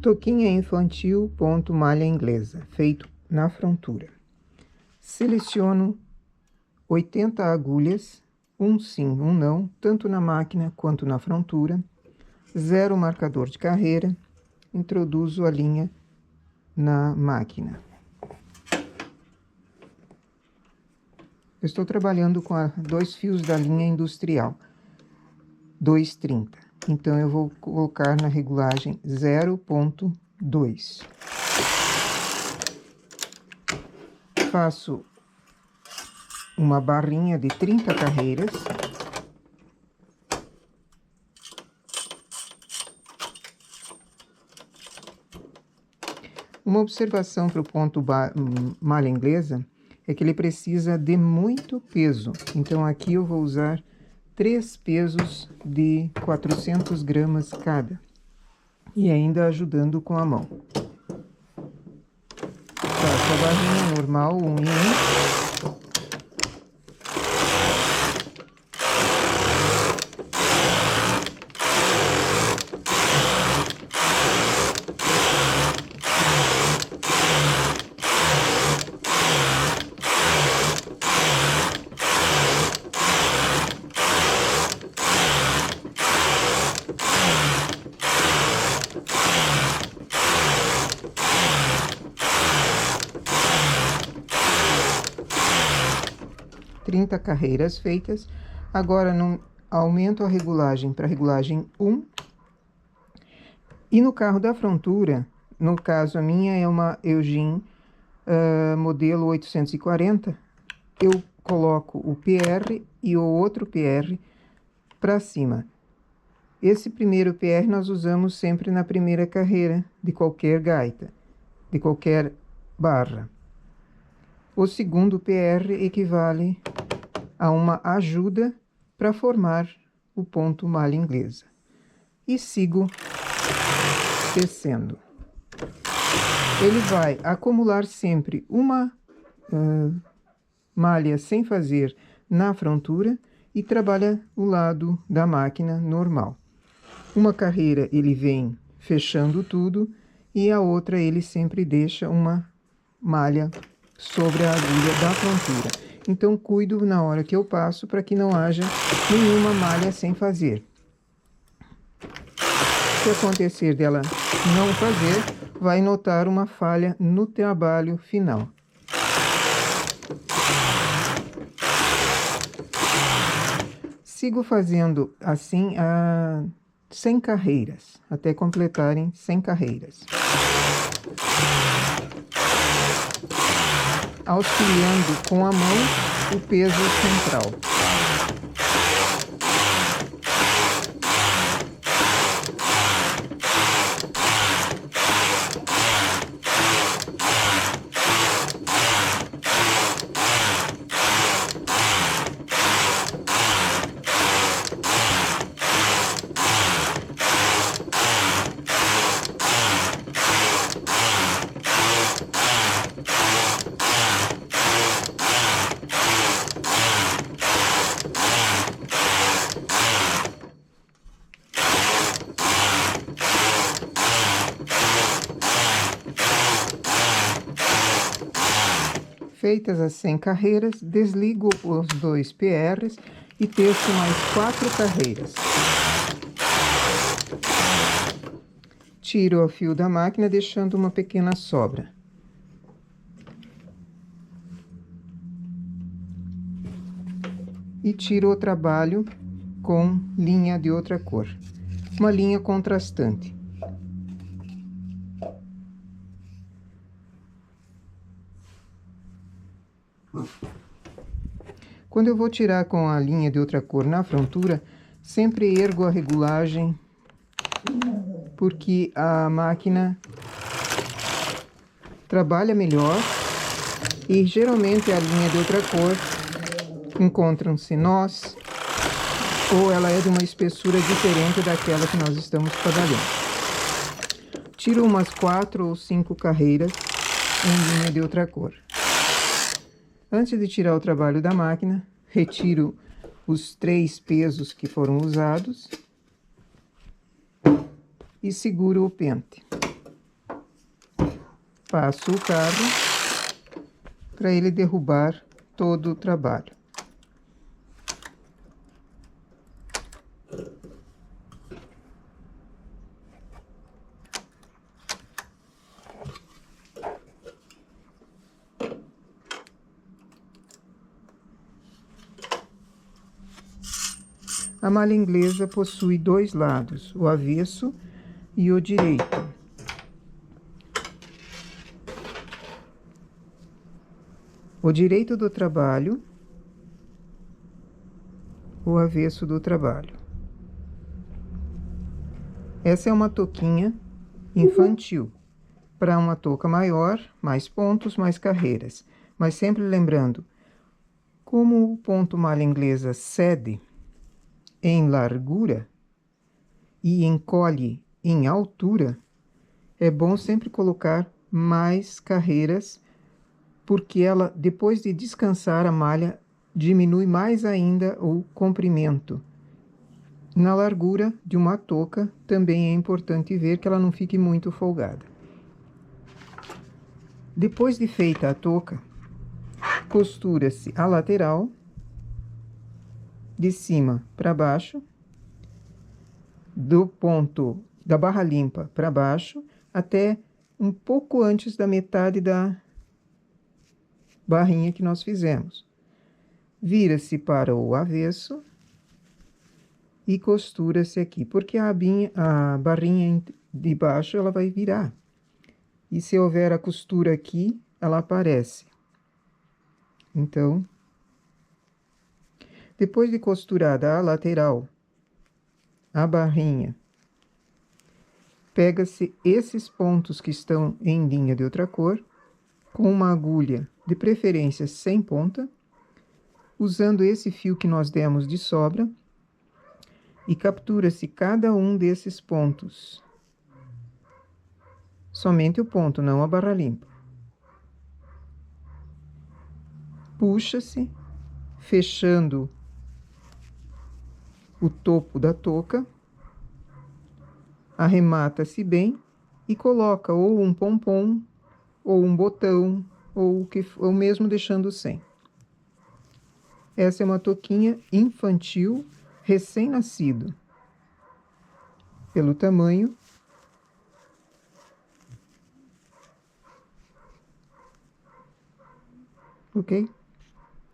Toquinha infantil, ponto malha inglesa, feito na frontura. Seleciono 80 agulhas, um sim, um não, tanto na máquina quanto na frontura. Zero marcador de carreira, introduzo a linha na máquina. Eu estou trabalhando com 2 fios da linha industrial, 2,30. Então, eu vou colocar na regulagem 0,2. Faço uma barrinha de 30 carreiras. Uma observação para o ponto malha inglesa é que ele precisa de muito peso. Então, aqui eu vou usar 3 pesos de 400 gramas cada. E ainda ajudando com a mão. Faço a barrinha normal, 1 em 1. Carreiras feitas. Agora aumento a regulagem para regulagem 1. E no carro da frontura, no caso a minha é uma Eugene modelo 840, eu coloco o PR e o outro PR para cima. Esse primeiro PR nós usamos sempre na primeira carreira de qualquer gaita, de qualquer barra. O segundo PR equivale a uma ajuda para formar o ponto malha inglesa. E sigo descendo. Ele vai acumular sempre uma malha sem fazer na frontura e trabalha o lado da máquina normal. Uma carreira ele vem fechando tudo e a outra ele sempre deixa uma malha sobre a agulha da frontura. Então, cuido na hora que eu passo para que não haja nenhuma malha sem fazer. Se acontecer dela não fazer, vai notar uma falha no trabalho final. Sigo fazendo assim 100 carreiras, até completarem 100 carreiras. Auxiliando com a mão o peso central. Feitas as 100 carreiras, desligo os 2 PRs e teço mais 4 carreiras. Tiro o fio da máquina, deixando uma pequena sobra. E tiro o trabalho com linha de outra cor. Uma linha contrastante. Quando eu vou tirar com a linha de outra cor na frontura, sempre ergo a regulagem, porque a máquina trabalha melhor e geralmente a linha de outra cor encontram-se nós ou ela é de uma espessura diferente daquela que nós estamos trabalhando. Tiro umas 4 ou 5 carreiras em linha de outra cor. Antes de tirar o trabalho da máquina, retiro os 3 pesos que foram usados e seguro o pente. passo o carro para ele derrubar todo o trabalho. A malha inglesa possui dois lados, o avesso e o direito. O direito do trabalho, o avesso do trabalho. Essa é uma touquinha infantil. Para uma touca maior, mais pontos, mais carreiras. Mas sempre lembrando, como o ponto malha inglesa cede em largura e encolhe em altura, é bom sempre colocar mais carreiras, porque ela, depois de descansar a malha, diminui mais ainda o comprimento. Na largura de uma touca, também é importante ver que ela não fique muito folgada. Depois de feita a touca, costura-se a lateral, de cima para baixo, do ponto da barra limpa para baixo, até um pouco antes da metade da barrinha que nós fizemos. Vira-se para o avesso e costura-se aqui, porque a barrinha de baixo ela vai virar. E se houver a costura aqui, ela aparece. Então, depois de costurada a lateral, a barrinha, pega-se esses pontos que estão em linha de outra cor, com uma agulha, de preferência sem ponta, usando esse fio que nós demos de sobra, e captura-se cada um desses pontos. Somente o ponto, não a barra limpa. Puxa-se, fechando o topo da touca, arremata-se bem e coloca ou um pompom, ou um botão, ou mesmo deixando sem. Essa é uma touquinha infantil, recém-nascido. Pelo tamanho, ok?